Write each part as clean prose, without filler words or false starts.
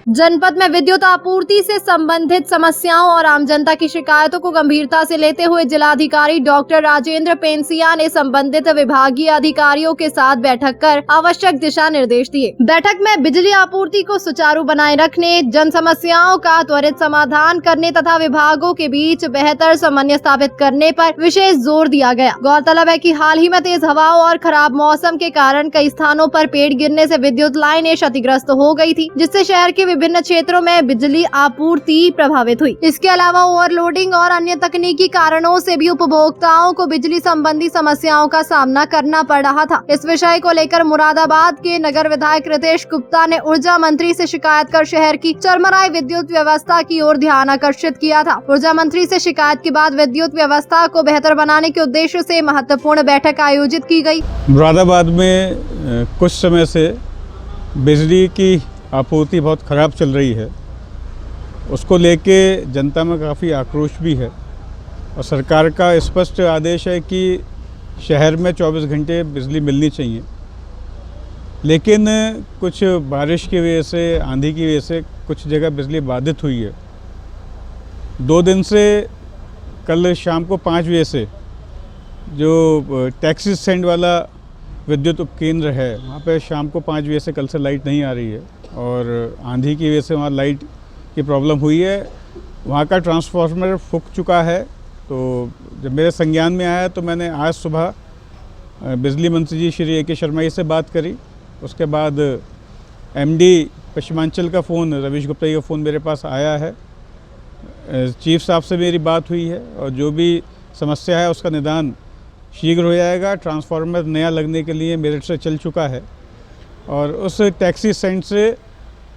जनपद में विद्युत आपूर्ति से संबंधित समस्याओं और आम जनता की शिकायतों को गंभीरता से लेते हुए जिलाधिकारी डॉक्टर राजेंद्र पेंसिया ने संबंधित विभागीय अधिकारियों के साथ बैठक कर आवश्यक दिशा निर्देश दिए। बैठक में बिजली आपूर्ति को सुचारू बनाए रखने, जन समस्याओं का त्वरित समाधान करने तथा विभागों के बीच बेहतर समन्वय स्थापित करने पर विशेष जोर दिया गया। गौरतलब है कि हाल ही में तेज हवाओं और खराब मौसम के कारण कई स्थानों पर पेड़ गिरने से विद्युत लाइनें क्षतिग्रस्त हो गई थी, जिससे शहर के विभिन्न क्षेत्रों में बिजली आपूर्ति प्रभावित हुई। इसके अलावा ओवरलोडिंग और अन्य तकनीकी कारणों से भी उपभोक्ताओं को बिजली संबंधी समस्याओं का सामना करना पड़ रहा था। इस विषय को लेकर मुरादाबाद के नगर विधायक रितेश गुप्ता ने ऊर्जा मंत्री से शिकायत कर शहर की चरमराई विद्युत व्यवस्था की ओर ध्यान आकर्षित किया था। ऊर्जा मंत्री से शिकायत के बाद विद्युत व्यवस्था को बेहतर बनाने के उद्देश्य से महत्वपूर्ण बैठक आयोजित की गई। मुरादाबाद में कुछ समय से बिजली की आपूर्ति बहुत ख़राब चल रही है। उसको लेके जनता में काफ़ी आक्रोश भी है और सरकार का स्पष्ट आदेश है कि शहर में 24 घंटे बिजली मिलनी चाहिए, लेकिन कुछ बारिश की वजह से, आंधी की वजह से कुछ जगह बिजली बाधित हुई है। 2 दिन से कल शाम को 5 बजे से जो टैक्सी स्टैंड वाला विद्युत उपकेंद्र है, वहाँ पे शाम को 5 बजे से कल से लाइट नहीं आ रही है और आंधी की वजह से वहाँ लाइट की प्रॉब्लम हुई है। वहाँ का ट्रांसफार्मर फूक चुका है। तो जब मेरे संज्ञान में आया तो मैंने आज सुबह बिजली मंत्री जी श्री A.K. शर्मा जी से बात करी। उसके बाद MD पश्चिमांचल का फ़ोन, रवीश गुप्ता जी का फ़ोन मेरे पास आया है। चीफ साहब से मेरी बात हुई है और जो भी समस्या है उसका निदान शीघ्र हो जाएगा। ट्रांसफार्मर नया लगने के लिए मेरिट से चल चुका है और उस टैक्सी स्टैंड से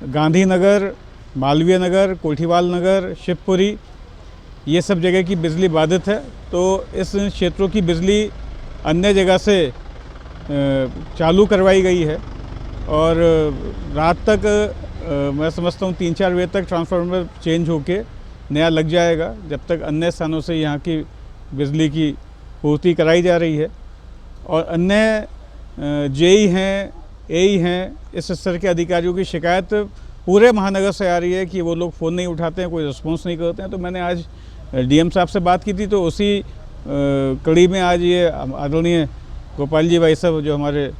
गांधीनगर, मालवीय नगर, कोठीवाल नगर, शिवपुरी, ये सब जगह की बिजली बाधित है। तो इस क्षेत्रों की बिजली अन्य जगह से चालू करवाई गई है और रात तक मैं समझता हूँ 3-4 बजे तक ट्रांसफार्मर चेंज होके नया लग जाएगा, जब तक अन्य स्थानों से यहाँ की बिजली की पूर्ति कराई जा रही है। और अन्य जेई हैं, एई हैं, इस स्तर के अधिकारियों की शिकायत पूरे महानगर से आ रही है कि वो लोग फ़ोन नहीं उठाते हैं, कोई रिस्पॉन्स नहीं करते हैं। तो मैंने आज DM साहब से बात की थी, तो उसी कड़ी में आज ये आदरणीय गोपाल जी भाई साहब जो हमारे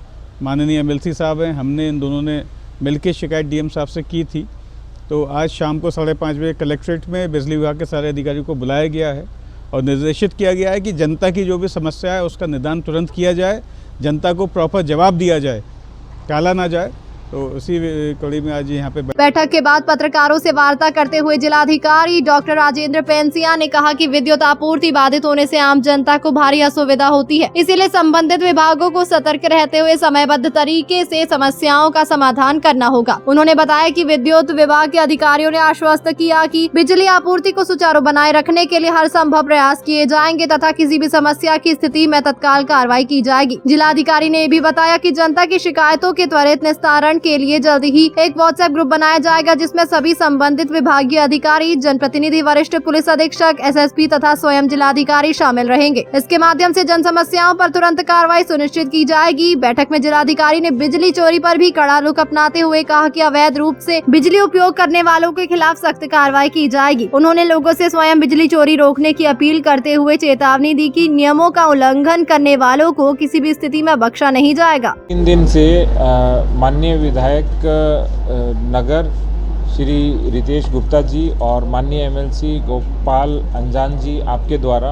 माननीय MLC साहब हैं, हमने इन दोनों ने मिलकर शिकायत DM साहब से की थी। तो आज शाम को 5:30 बजे कलेक्ट्रेट में बिजली विभाग के सारे अधिकारियों को बुलाया गया है और निर्देशित किया गया है कि जनता की जो भी समस्या है उसका निदान तुरंत किया जाए, जनता को प्रॉपर जवाब दिया जाए, टाला ना जाए। तो उसी कड़ी में आज यहाँ पे बैठक के बाद पत्रकारों से वार्ता करते हुए जिलाधिकारी डॉक्टर राजेंद्र पेंसिया ने कहा कि विद्युत आपूर्ति बाधित होने से आम जनता को भारी असुविधा होती है, इसीलिए संबंधित विभागों को सतर्क रहते हुए समयबद्ध तरीके से समस्याओं का समाधान करना होगा। उन्होंने बताया कि विद्युत विभाग के अधिकारियों ने आश्वस्त किया कि बिजली आपूर्ति को सुचारू बनाए रखने के लिए हर संभव प्रयास किए जाएंगे तथा किसी भी समस्या की स्थिति में तत्काल कार्रवाई की जाएगी। जिलाधिकारी ने भी बताया कि जनता की शिकायतों के त्वरित निस्तारण के लिए जल्द ही एक WhatsApp ग्रुप बनाया जाएगा, जिसमें सभी संबंधित विभागीय अधिकारी, जनप्रतिनिधि, वरिष्ठ पुलिस अधीक्षक, SSP तथा स्वयं जिलाधिकारी शामिल रहेंगे। इसके माध्यम से जन समस्याओं पर तुरंत कार्रवाई सुनिश्चित की जाएगी। बैठक में जिलाधिकारी ने बिजली चोरी पर भी कड़ा रुख अपनाते हुए कहा कि अवैध रूप से बिजली उपयोग करने वालों के खिलाफ सख्त कार्रवाई की जाएगी। उन्होंने लोगों से स्वयं बिजली चोरी रोकने की अपील करते हुए चेतावनी दी कि नियमों का उल्लंघन करने वालों को किसी भी स्थिति में बख्शा नहीं जाएगा। 3 दिन से माननीय विधायक नगर श्री रितेश गुप्ता जी और माननीय MLC गोपाल अंजान जी आपके द्वारा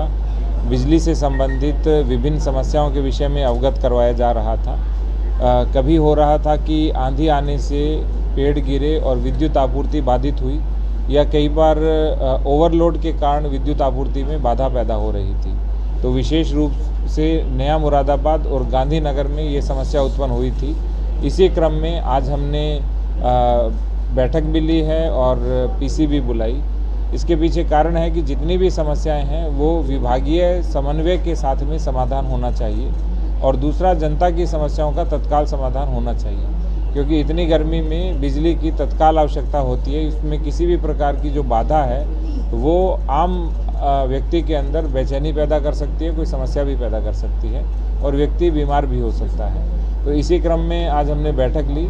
बिजली से संबंधित विभिन्न समस्याओं के विषय में अवगत करवाया जा रहा था। कभी हो रहा था कि आंधी आने से पेड़ गिरे और विद्युत आपूर्ति बाधित हुई, या कई बार ओवरलोड के कारण विद्युत आपूर्ति में बाधा पैदा हो रही थी। तो विशेष रूप से नया मुरादाबाद और गांधीनगर में ये समस्या उत्पन्न हुई थी। इसी क्रम में आज हमने बैठक भी ली है और PC भी बुलाई। इसके पीछे कारण है कि जितनी भी समस्याएं हैं वो विभागीय समन्वय के साथ में समाधान होना चाहिए और दूसरा जनता की समस्याओं का तत्काल समाधान होना चाहिए, क्योंकि इतनी गर्मी में बिजली की तत्काल आवश्यकता होती है। इसमें किसी भी प्रकार की जो बाधा है वो आम व्यक्ति के अंदर बेचैनी पैदा कर सकती है, कोई समस्या भी पैदा कर सकती है और व्यक्ति बीमार भी हो सकता है। तो इसी क्रम में आज हमने बैठक ली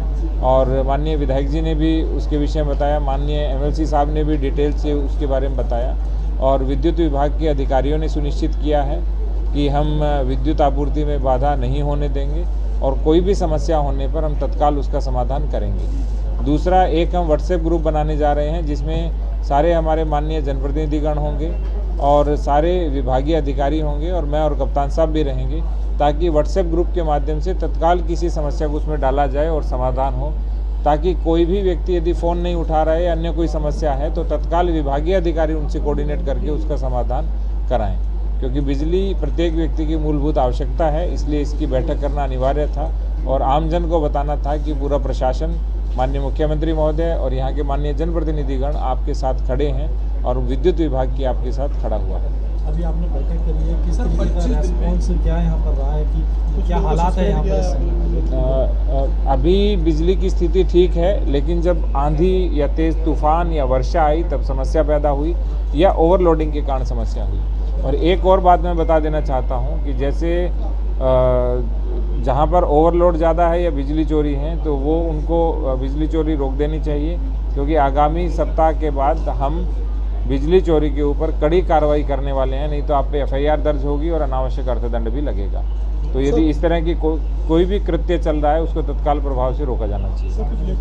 और माननीय विधायक जी ने भी उसके विषय में बताया, माननीय एमएलसी साहब ने भी डिटेल से उसके बारे में बताया और विद्युत विभाग के अधिकारियों ने सुनिश्चित किया है कि हम विद्युत आपूर्ति में बाधा नहीं होने देंगे और कोई भी समस्या होने पर हम तत्काल उसका समाधान करेंगे। दूसरा, एक हम व्हाट्सएप ग्रुप बनाने जा रहे हैं जिसमें सारे हमारे माननीय जनप्रतिनिधिगण होंगे और सारे विभागीय अधिकारी होंगे और मैं और कप्तान साहब भी रहेंगे, ताकि व्हाट्सएप ग्रुप के माध्यम से तत्काल किसी समस्या को उसमें डाला जाए और समाधान हो, ताकि कोई भी व्यक्ति यदि फ़ोन नहीं उठा रहा है या अन्य कोई समस्या है तो तत्काल विभागीय अधिकारी उनसे कोऑर्डिनेट करके उसका समाधान कराएं, क्योंकि बिजली प्रत्येक व्यक्ति की मूलभूत आवश्यकता है। इसलिए इसकी बैठक करना अनिवार्य था और आमजन को बताना था कि पूरा प्रशासन, माननीय मुख्यमंत्री महोदय और यहाँ के माननीय जनप्रतिनिधिगण आपके साथ खड़े हैं और विद्युत विभाग की आपके साथ खड़ा हुआ है। अभी आपने बैठक करी है, किस तरीके का रेस्पॉन्स क्या यहाँ पर रहा है कि क्या हालात है यहाँ पर? अभी बिजली की स्थिति ठीक है, लेकिन जब आंधी या तेज़ तूफान या वर्षा आई तब समस्या पैदा हुई या ओवरलोडिंग के कारण समस्या हुई। और एक और बात मैं बता देना चाहता हूँ कि जैसे जहाँ पर ओवरलोड ज़्यादा है या बिजली चोरी है तो वो उनको बिजली चोरी रोक देनी चाहिए, क्योंकि आगामी सप्ताह के बाद हम बिजली चोरी के ऊपर कड़ी कार्रवाई करने वाले हैं। नहीं तो आप पे एफआईआर दर्ज होगी और अनावश्यक अर्थदंड भी लगेगा। तो यदि इस तरह की कोई भी कृत्य चल रहा है उसको तत्काल प्रभाव से रोका जाना चाहिए।